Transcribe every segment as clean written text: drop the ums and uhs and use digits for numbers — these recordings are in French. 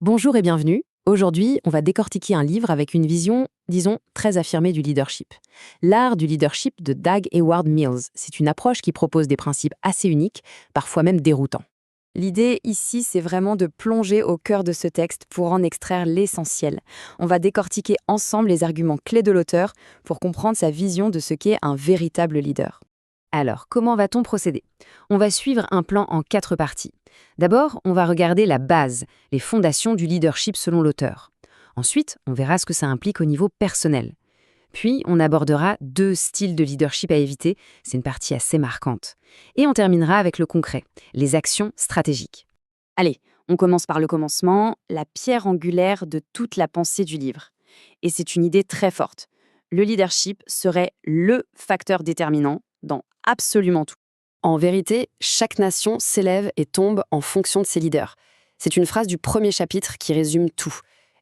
Bonjour et bienvenue. Aujourd'hui, on va décortiquer un livre avec une vision, disons, très affirmée du leadership. L'art du leadership de Doug Heward Mills. C'est une approche qui propose des principes assez uniques, parfois même déroutants. L'idée ici, c'est vraiment de plonger au cœur de ce texte pour en extraire l'essentiel. On va décortiquer ensemble les arguments clés de l'auteur pour comprendre sa vision de ce qu'est un véritable leader. Alors, comment va-t-on procéder? On va suivre un plan en 4 parties. D'abord, on va regarder la base, les fondations du leadership selon l'auteur. Ensuite, on verra ce que ça implique au niveau personnel. Puis, on abordera 2 styles de leadership à éviter, c'est une partie assez marquante. Et on terminera avec le concret, les actions stratégiques. Allez, on commence par le commencement, la pierre angulaire de toute la pensée du livre. Et c'est une idée très forte. Le leadership serait le facteur déterminant dans absolument tout. En vérité, chaque nation s'élève et tombe en fonction de ses leaders. C'est une phrase du premier chapitre qui résume tout.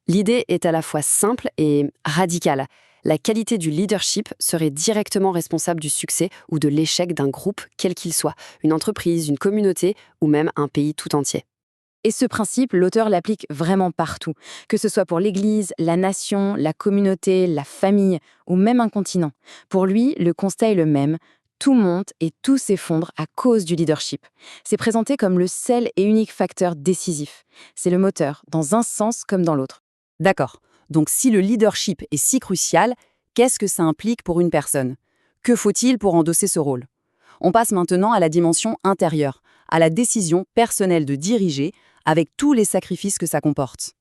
L'idée est à la fois simple et radicale. La qualité du leadership serait directement responsable du succès ou de l'échec d'un groupe, quel qu'il soit, une entreprise, une communauté ou même un pays tout entier. Et ce principe, l'auteur l'applique vraiment partout, que ce soit pour l'Église, la nation, la communauté, la famille ou même un continent. Pour lui, le constat est le même. Tout monte et tout s'effondre à cause du leadership. C'est présenté comme le seul et unique facteur décisif. C'est le moteur, dans un sens comme dans l'autre. D'accord. Donc si le leadership est si crucial, qu'est-ce que ça implique pour une personne? Que faut-il pour endosser ce rôle? On passe maintenant à la dimension intérieure, à la décision personnelle de diriger, avec tous les sacrifices que ça comporte.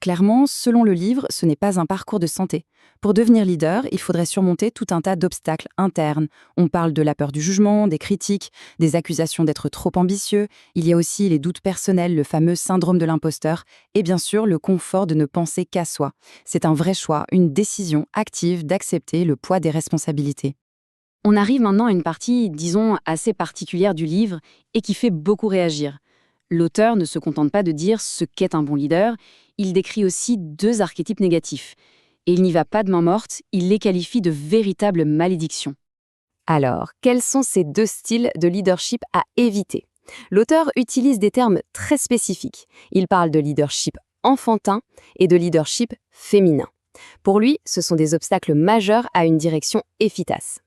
Clairement, selon le livre, ce n'est pas un parcours de santé. Pour devenir leader, il faudrait surmonter tout un tas d'obstacles internes. On parle de la peur du jugement, des critiques, des accusations d'être trop ambitieux. Il y a aussi les doutes personnels, le fameux syndrome de l'imposteur, et bien sûr le confort de ne penser qu'à soi. C'est un vrai choix, une décision active d'accepter le poids des responsabilités. On arrive maintenant à une partie, disons, assez particulière du livre et qui fait beaucoup réagir. L'auteur ne se contente pas de dire ce qu'est un bon leader, il décrit aussi 2 archétypes négatifs. Et il n'y va pas de main morte, il les qualifie de véritables malédictions. Alors, quels sont ces 2 styles de leadership à éviter? L'auteur utilise des termes très spécifiques. Il parle de leadership enfantin et de leadership féminin. Pour lui, ce sont des obstacles majeurs à une direction efficace.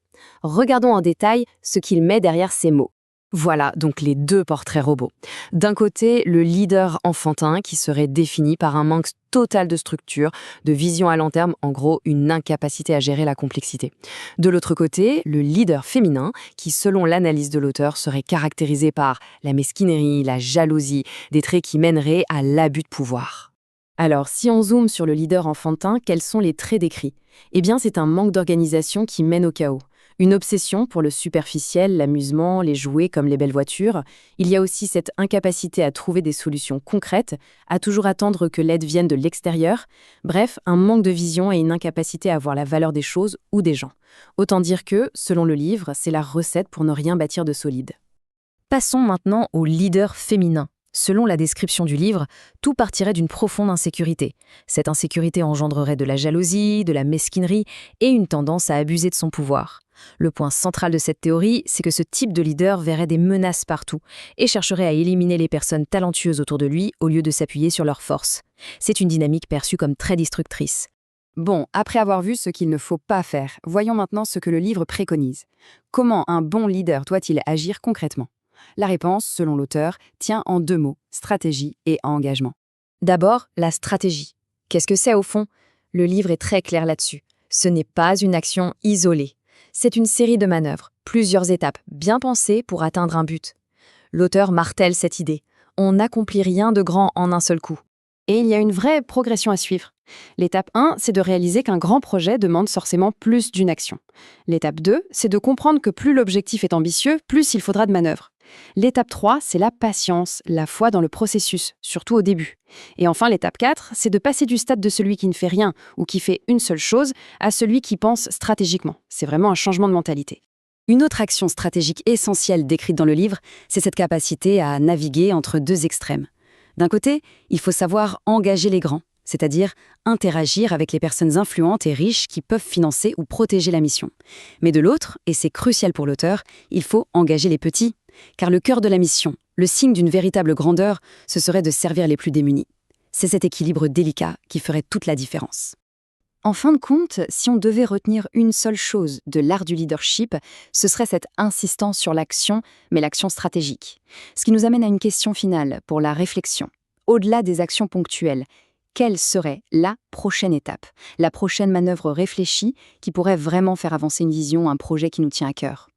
Regardons en détail ce qu'il met derrière ces mots. Voilà donc les 2 portraits robots. D'un côté, le leader enfantin qui serait défini par un manque total de structure, de vision à long terme, en gros une incapacité à gérer la complexité. De l'autre côté, le leader féminin qui, selon l'analyse de l'auteur, serait caractérisé par la mesquinerie, la jalousie, des traits qui mèneraient à l'abus de pouvoir. Alors, si on zoome sur le leader enfantin, quels sont les traits décrits? Eh bien, c'est un manque d'organisation qui mène au chaos. Une obsession pour le superficiel, l'amusement, les jouets comme les belles voitures. Il y a aussi cette incapacité à trouver des solutions concrètes, à toujours attendre que l'aide vienne de l'extérieur. Bref, un manque de vision et une incapacité à voir la valeur des choses ou des gens. Autant dire que, selon le livre, c'est la recette pour ne rien bâtir de solide. Passons maintenant au leader féminin. Selon la description du livre, tout partirait d'une profonde insécurité. Cette insécurité engendrerait de la jalousie, de la mesquinerie et une tendance à abuser de son pouvoir. Le point central de cette théorie, c'est que ce type de leader verrait des menaces partout et chercherait à éliminer les personnes talentueuses autour de lui au lieu de s'appuyer sur leurs forces. C'est une dynamique perçue comme très destructrice. Bon, après avoir vu ce qu'il ne faut pas faire, voyons maintenant ce que le livre préconise. Comment un bon leader doit-il agir concrètement? La réponse, selon l'auteur, tient en 2 mots, stratégie et engagement. D'abord, la stratégie. Qu'est-ce que c'est au fond? Le livre est très clair là-dessus. Ce n'est pas une action isolée. C'est une série de manœuvres, plusieurs étapes, bien pensées pour atteindre un but. L'auteur martèle cette idée. On n'accomplit rien de grand en un seul coup. Et il y a une vraie progression à suivre. L'étape 1, c'est de réaliser qu'un grand projet demande forcément plus d'une action. L'étape 2, c'est de comprendre que plus l'objectif est ambitieux, plus il faudra de manœuvres. L'étape 3, c'est la patience, la foi dans le processus, surtout au début. Et enfin, l'étape 4, c'est de passer du stade de celui qui ne fait rien ou qui fait une seule chose à celui qui pense stratégiquement. C'est vraiment un changement de mentalité. Une autre action stratégique essentielle décrite dans le livre, c'est cette capacité à naviguer entre 2 extrêmes. D'un côté, il faut savoir engager les grands, c'est-à-dire interagir avec les personnes influentes et riches qui peuvent financer ou protéger la mission. Mais de l'autre, et c'est crucial pour l'auteur, il faut engager les petits, car le cœur de la mission, le signe d'une véritable grandeur, ce serait de servir les plus démunis. C'est cet équilibre délicat qui ferait toute la différence. En fin de compte, si on devait retenir une seule chose de l'art du leadership, ce serait cette insistance sur l'action, mais l'action stratégique. Ce qui nous amène à une question finale pour la réflexion. Au-delà des actions ponctuelles, quelle serait la prochaine étape, la prochaine manœuvre réfléchie qui pourrait vraiment faire avancer une vision, un projet qui nous tient à cœur ?